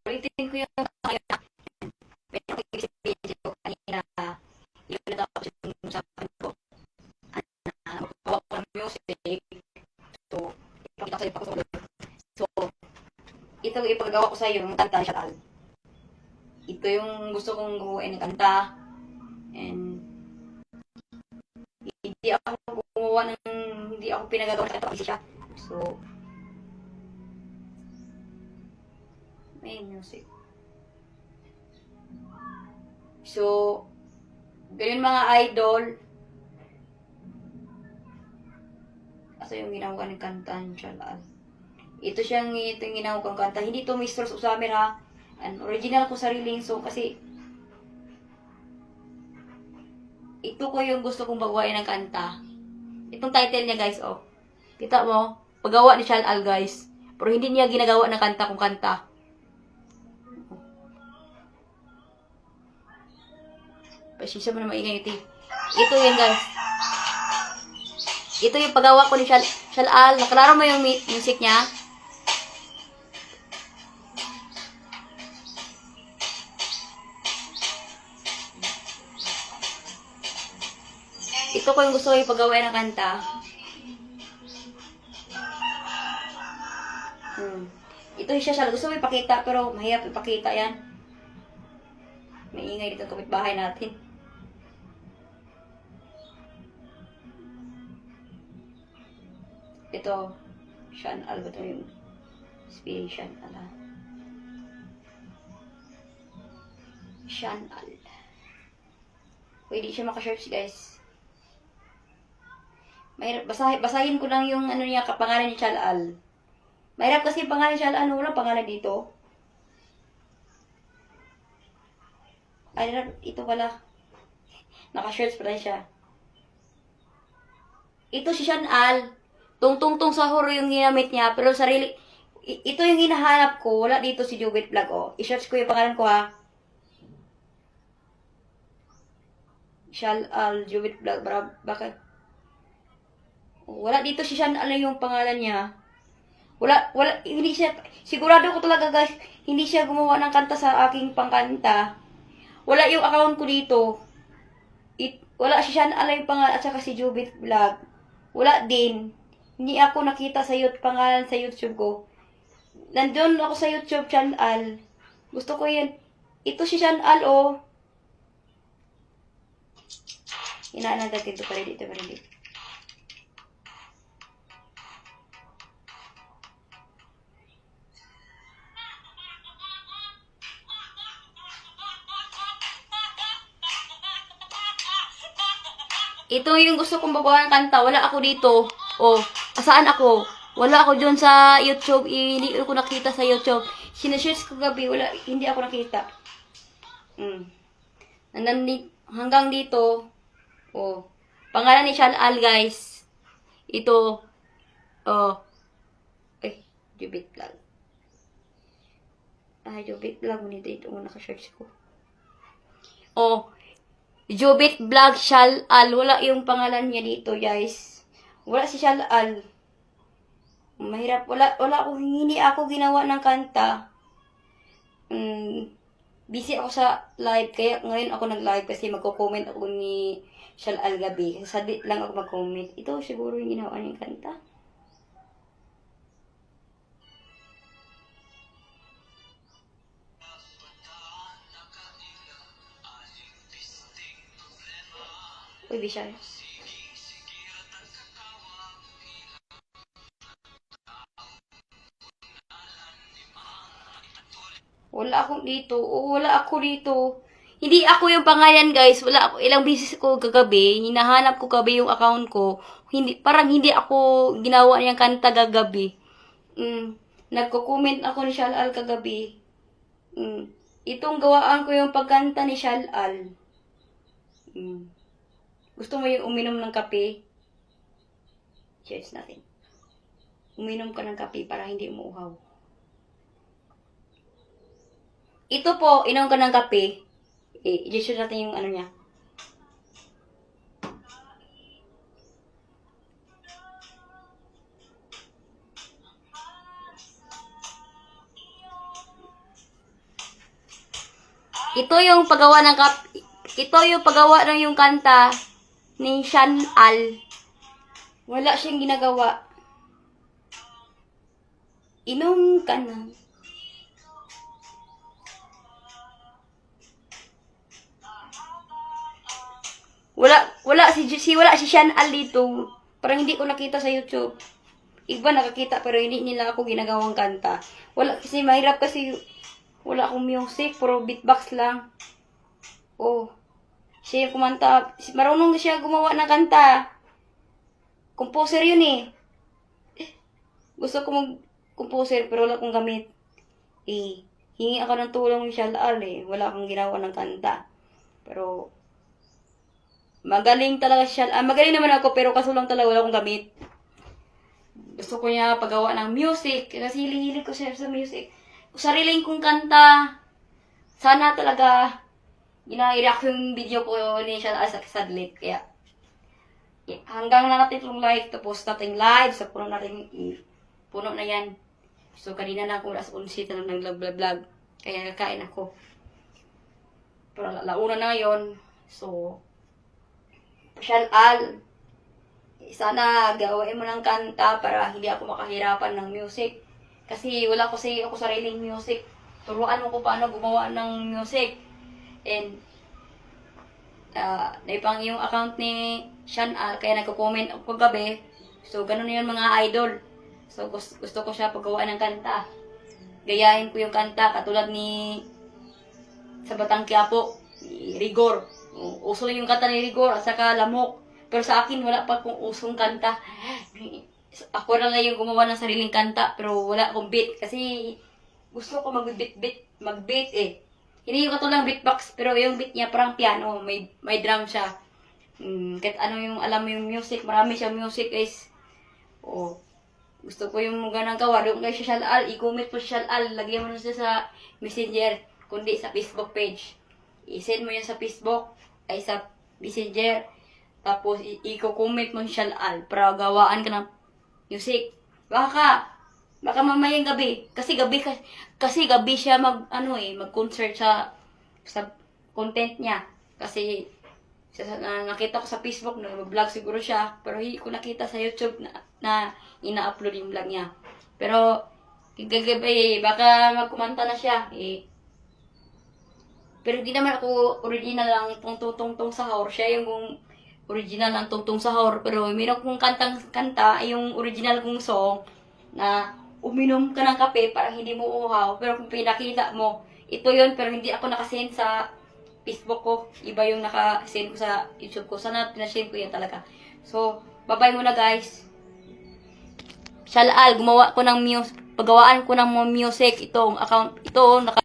Ulitin ko yung pero video ko kanina. Yun na tapos yung usapan ko. Magawa ko ng music. So, ipakita ko sa ipagkasulod. So, ito ipagawa ko sa iyo yung kanta ni Shatal. Ito yung gusto kong gawain ng kanta. And hindi ako gumawa ng hindi ako pinagagawa ng kanta siya. So, may music. So, ganyan mga idol. Asa yung ginawa ng kanta ni Shatal. Ito yung ginawa kong kanta. Hindi to Mistress Usamer ha. An original ko sariling song kasi ito ko yung gusto kong baguhin ng kanta. Itong title niya guys, oh. Kita mo? Paggawa ni Shatal guys. Pero hindi niya ginagawa ng kanta kung kanta. Pasisya mo na maingay ito. Ito yun guys. Ito yung paggawa ko ni Shatal. Nakalaro mo yung music niya? Ito ko yung gusto ko ipagawa ng kanta. Ito siya siya. Gusto ko ipakita pero mahirap ipakita yan. Maingay dito kapitbahay natin. Ito. Shatal ba ito yung inspiration? Shatal. Pwede siya maka-search guys. Mahirap, basahin ko lang yung ano niya, pangalan ni Shatal. Mahirap kasi pangalan ni Shatal, wala pangalan dito. Ay, ito pala. Naka-search pala siya. Ito si Shatal. Tungtungtong sahur yung ginamit niya, pero sarili, ito yung hinahanap ko. Wala dito si Jubit Vlog, oh. I-search ko yung pangalan ko, ha. Shatal, Jubit Vlog, bakit? Wala dito si Shatal yung pangalan niya. Wala, hindi siya, sigurado ko talaga guys, hindi siya gumawa ng kanta sa aking pangkanta. Wala yung account ko dito. Wala si Shatal yung pangalan at saka si Jubit Vlog. Wala din. Hindi ako nakita sa pangalan sa YouTube ko. Nandun ako sa YouTube channel. Gusto ko yun. Ito si Shatal, oh. Inaanan natin ito pa rin dito. Ito yung gusto kong babawan ng kanta. Wala ako dito. Oh, saan ako? Wala ako dyan sa YouTube. Hindi ko nakita sa YouTube. Sinesearch ko gabi. Wala, hindi ako nakita. Hanggang dito. Oh. Pangalan ni Shatal guys. Ito. Oh. Ay, Jubit Vlog. Ay, Jubit Vlog. Ito yung naka-search ko. Oh. Jubit Vlog Shatal. Wala yung pangalan niya dito, guys. Wala si Shatal. Mahirap. Wala ako. Hindi ako ginawa ng kanta. Busy ako sa live. Kaya ngayon ako nag-live kasi magko-comment ako ni Shatal gabi. Sadit lang ako mag-comment. Ito siguro yung ginawa niyang kanta. Uy, Bisha. Wala ako dito. Wala ako dito. Hindi ako yung pangalan, guys. Wala ako. Ilang beses ko kagabi. Hinahanap ko gabi yung account ko. Parang hindi ako ginawa niyang kanta gagabi. Nagko-comment ako ni Shatal kagabi. Itong gawaan ko yung pagkanta ni Shatal. Gusto mo yung uminom ng kape? Cheers natin. Uminom ka ng kape para hindi umuuhaw. Ito po, inom ka ng kape. I-gesture natin yung ano niya. Ito yung paggawa ng ito yung paggawa ng yung kanta ni Sean Al. Wala siyang ginagawa. Inom ka na. Wala si Sean Al dito. Parang hindi ko nakita sa YouTube. Iba nakakita pero hindi nila ako ginagawang kanta. Wala kasi mahirap kasi wala akong music, puro beatbox lang. Oh. Siya yung kumanta. Marunong siya gumawa ng kanta. Composer yun eh. Gusto ko mag-composer pero wala akong gamit. Hingi ako ng tulong siya laal eh. Wala akong ginawa ng kanta. Pero magaling talaga siya. Magaling naman ako pero kaso lang talaga wala akong gamit. Gusto ko niya paggawa ng music. Kasi hili-hili ko siya sa music. Sariling kong kanta. Sana talaga ina-react yung video ko ni siya as sadlit. Kaya hanggang na natin itong live. Tapos natin live. So puno natin puno na yan. So kanina na ako alas 11 na lang nag-vlog. Kaya kain ako. Pero launa na yon. So Sean Al, sana gawain mo ng kanta para hindi ako makahirapan ng music. Kasi wala ko ako sariling music. Turuan mo ko paano gumawa ng music. And naipang yung account ni Sean Al, kaya nagko-comment ako kagabi. So ganun yun mga idol. So gusto ko siya paggawa ng kanta. Gayahin ko yung kanta katulad ni sa Batang Quiapo, ni Rigor. Uso yung kanta ni Rigor at saka Lamok. Pero sa akin wala pa akong usong kanta. Ako na yung gumawa ng sariling kanta pero wala akong beat kasi gusto ko mag-beat eh. Hindi yung katulang beatbox pero yung beat niya parang piano, may drum siya. Kahit ano yung alam mo yung music, marami siyang music guys. Oh. Gusto ko yung ganang gawa. Doon kay Social Al, i-comment mo Social Al, lagyan mo na siya sa Messenger, kundi sa Facebook page. I-send mo yan sa Facebook, ay sa Messenger, tapos i-comment mo Social Al para gawaan ka ng music. Baka mamayang gabi, kasi gabi siya mag-concert sa content niya. Kasi nakita ko sa Facebook, nag-vlog siguro siya, pero hindi ko nakita sa YouTube na ina-upload yung vlog niya. Pero, gagabi, baka magkumanta na siya. Pero hindi naman ako original lang tungtong sahur. Siya yung original lang tungtong sahur. Pero meron kong kanta, yung original kong song na uminom ka ng kape para hindi mo uhaw. Pero kung pinakita mo, ito yun, pero hindi ako nakasend sa Facebook ko. Iba yung nakasend ko sa YouTube ko. Sana pinasend ko yan talaga. So, bye-bye muna guys. Shalaal, gumawa ko ng pagawaan ko ng music. Itong account, ito,